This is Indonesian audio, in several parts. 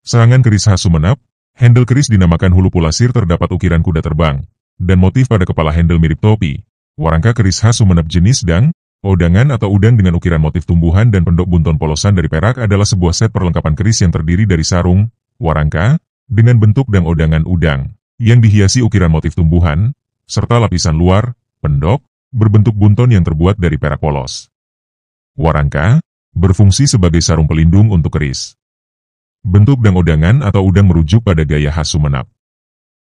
Serangan keris khas Sumenep, handle keris dinamakan hulu pulasir terdapat ukiran kuda terbang, dan motif pada kepala handle mirip topi. Warangka keris khas Sumenep jenis dang, odangan atau udang dengan ukiran motif tumbuhan dan pendok bunton polosan dari perak adalah sebuah set perlengkapan keris yang terdiri dari sarung, warangka, dengan bentuk dang odangan udang, yang dihiasi ukiran motif tumbuhan, serta lapisan luar, pendok, berbentuk bunton yang terbuat dari perak polos. Warangka berfungsi sebagai sarung pelindung untuk keris. Bentuk dang odangan atau udang merujuk pada gaya khas Sumenep.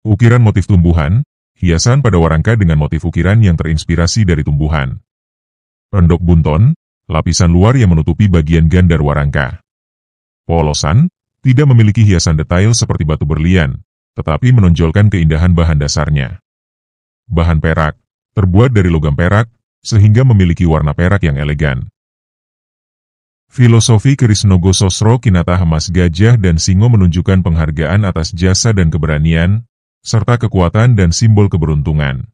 Ukiran motif tumbuhan, hiasan pada warangka dengan motif ukiran yang terinspirasi dari tumbuhan. Pendok bunton, lapisan luar yang menutupi bagian gandar warangka. Polosan, tidak memiliki hiasan detail seperti batu berlian, tetapi menonjolkan keindahan bahan dasarnya. Bahan perak, terbuat dari logam perak, sehingga memiliki warna perak yang elegan. Filosofi keris Nogososro Kinatah Emas Gajah dan Singo menunjukkan penghargaan atas jasa dan keberanian, serta kekuatan dan simbol keberuntungan.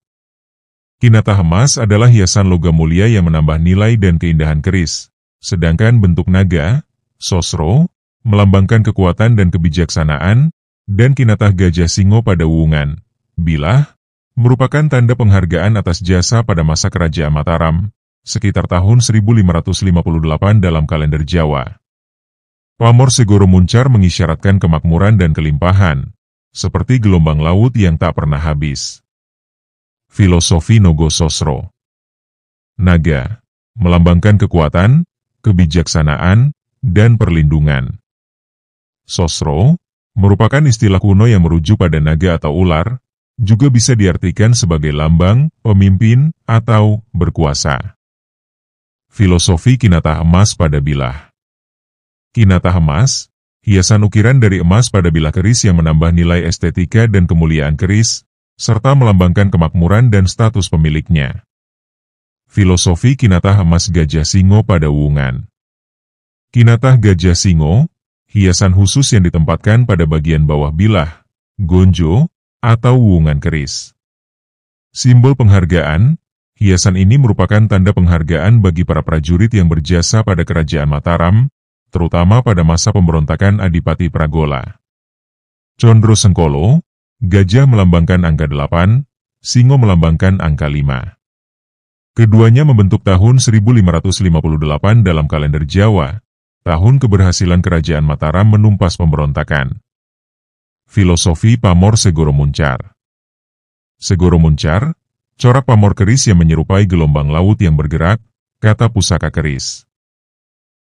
Kinatah emas adalah hiasan logam mulia yang menambah nilai dan keindahan keris, sedangkan bentuk naga, sosro, melambangkan kekuatan dan kebijaksanaan, dan kinatah gajah singo pada wuungan, bilah, merupakan tanda penghargaan atas jasa pada masa kerajaan Mataram, sekitar tahun 1558 dalam kalender Jawa. Pamor Segoro Muncar mengisyaratkan kemakmuran dan kelimpahan, seperti gelombang laut yang tak pernah habis. Filosofi Nogososro. Naga, melambangkan kekuatan, kebijaksanaan, dan perlindungan. Sosro, merupakan istilah kuno yang merujuk pada naga atau ular, juga bisa diartikan sebagai lambang, pemimpin, atau berkuasa. Filosofi kinatah emas pada bilah. Kinatah emas, hiasan ukiran dari emas pada bilah keris yang menambah nilai estetika dan kemuliaan keris, serta melambangkan kemakmuran dan status pemiliknya. Filosofi kinatah emas gajah singo pada wuungan. Kinatah gajah singo, hiasan khusus yang ditempatkan pada bagian bawah bilah, gonjo, atau wuungan keris. Simbol penghargaan, hiasan ini merupakan tanda penghargaan bagi para prajurit yang berjasa pada kerajaan Mataram, terutama pada masa pemberontakan Adipati Pragola. Condro Sengkolo, gajah melambangkan angka 8, singo melambangkan angka 5. Keduanya membentuk tahun 1558 dalam kalender Jawa, tahun keberhasilan kerajaan Mataram menumpas pemberontakan. Filosofi Pamor Segoro Muncar. Segoro Muncar, corak pamor keris yang menyerupai gelombang laut yang bergerak, kata pusaka keris.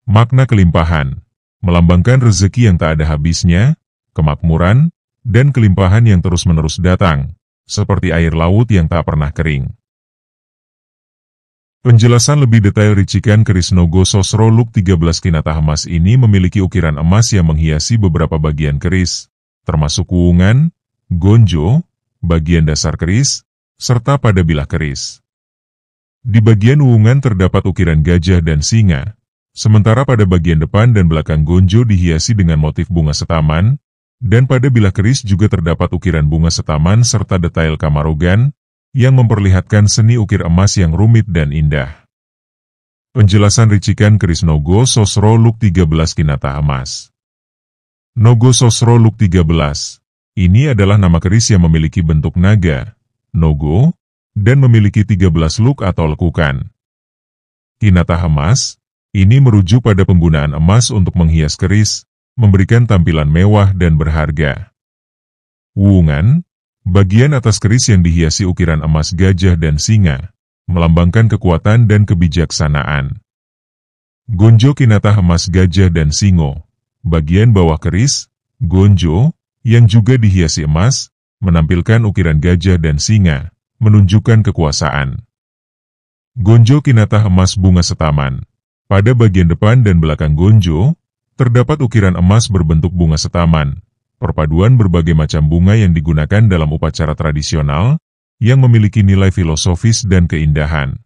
Makna kelimpahan, melambangkan rezeki yang tak ada habisnya, kemakmuran, dan kelimpahan yang terus-menerus datang, seperti air laut yang tak pernah kering. Penjelasan lebih detail ricikan keris Nogososro Luk 13 kinatah emas ini memiliki ukiran emas yang menghiasi beberapa bagian keris, termasuk wuungan, gonjo, bagian dasar keris, serta pada bilah keris. Di bagian wuungan terdapat ukiran gajah dan singa, sementara pada bagian depan dan belakang gonjo dihiasi dengan motif bunga setaman, dan pada bilah keris juga terdapat ukiran bunga setaman serta detail kamarogan, yang memperlihatkan seni ukir emas yang rumit dan indah. Penjelasan ricikan keris Nogososro Luk 13 kinatah emas. Nogososro Luk 13, ini adalah nama keris yang memiliki bentuk naga, nogo, dan memiliki 13 luk atau lekukan. Kinatah emas, ini merujuk pada penggunaan emas untuk menghias keris, memberikan tampilan mewah dan berharga. Wuungan, bagian atas keris yang dihiasi ukiran emas gajah dan singa, melambangkan kekuatan dan kebijaksanaan. Gonjo kinatah emas gajah dan singo, bagian bawah keris, gonjo, yang juga dihiasi emas, menampilkan ukiran gajah dan singa, menunjukkan kekuasaan. Gonjo kinatah emas bunga setaman. Pada bagian depan dan belakang gonjo, terdapat ukiran emas berbentuk bunga setaman, perpaduan berbagai macam bunga yang digunakan dalam upacara tradisional, yang memiliki nilai filosofis dan keindahan.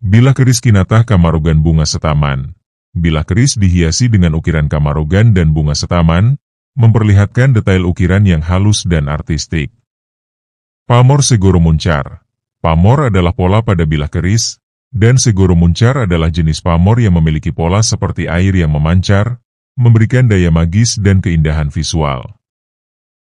Bilah keris kinatah kamarogan bunga setaman. Bilah keris dihiasi dengan ukiran kamarogan dan bunga setaman, memperlihatkan detail ukiran yang halus dan artistik. Pamor Segoro Muncar. Pamor adalah pola pada bilah keris, dan Segoro Muncar adalah jenis pamor yang memiliki pola seperti air yang memancar, memberikan daya magis dan keindahan visual.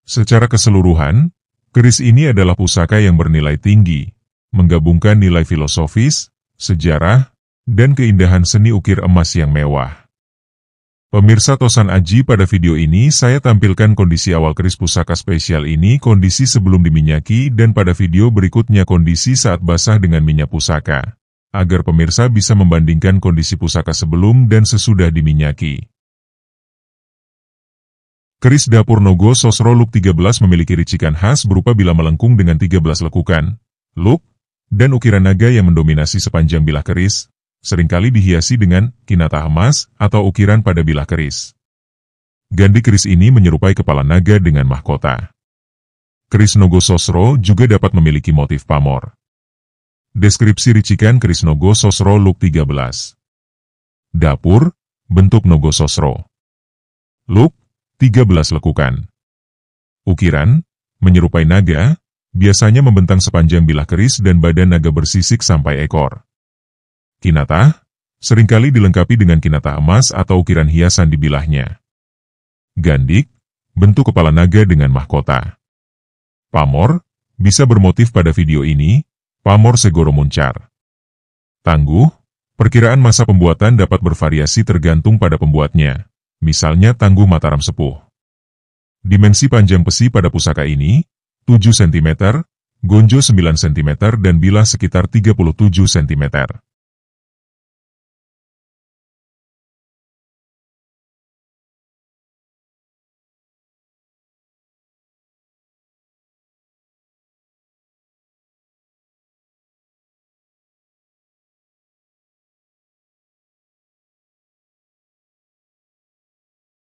Secara keseluruhan, keris ini adalah pusaka yang bernilai tinggi, menggabungkan nilai filosofis, sejarah, dan keindahan seni ukir emas yang mewah. Pemirsa Tosan Aji, pada video ini saya tampilkan kondisi awal keris pusaka spesial ini, kondisi sebelum diminyaki, dan pada video berikutnya kondisi saat basah dengan minyak pusaka, agar pemirsa bisa membandingkan kondisi pusaka sebelum dan sesudah diminyaki. Keris dapur Nogo Sosro Look 13 memiliki ricikan khas berupa bilah melengkung dengan 13 lekukan, look, dan ukiran naga yang mendominasi sepanjang bilah keris, seringkali dihiasi dengan kinata emas atau ukiran pada bilah keris. Gandi keris ini menyerupai kepala naga dengan mahkota. Keris Nogo Sosro juga dapat memiliki motif pamor. Deskripsi ricikan keris Nogo Sosro Look 13. Dapur, bentuk Nogo Sosro. Look, 13 lekukan. Ukiran, menyerupai naga, biasanya membentang sepanjang bilah keris dan badan naga bersisik sampai ekor. Kinata, seringkali dilengkapi dengan kinata emas atau ukiran hiasan di bilahnya. Gandik, bentuk kepala naga dengan mahkota. Pamor, bisa bermotif pada video ini, pamor Segoro Muncar. Tangguh, perkiraan masa pembuatan dapat bervariasi tergantung pada pembuatnya, misalnya Tangguh Mataram Sepuh. Dimensi panjang besi pada pusaka ini, 7 cm, gonjo 9 cm dan bilah sekitar 37 cm.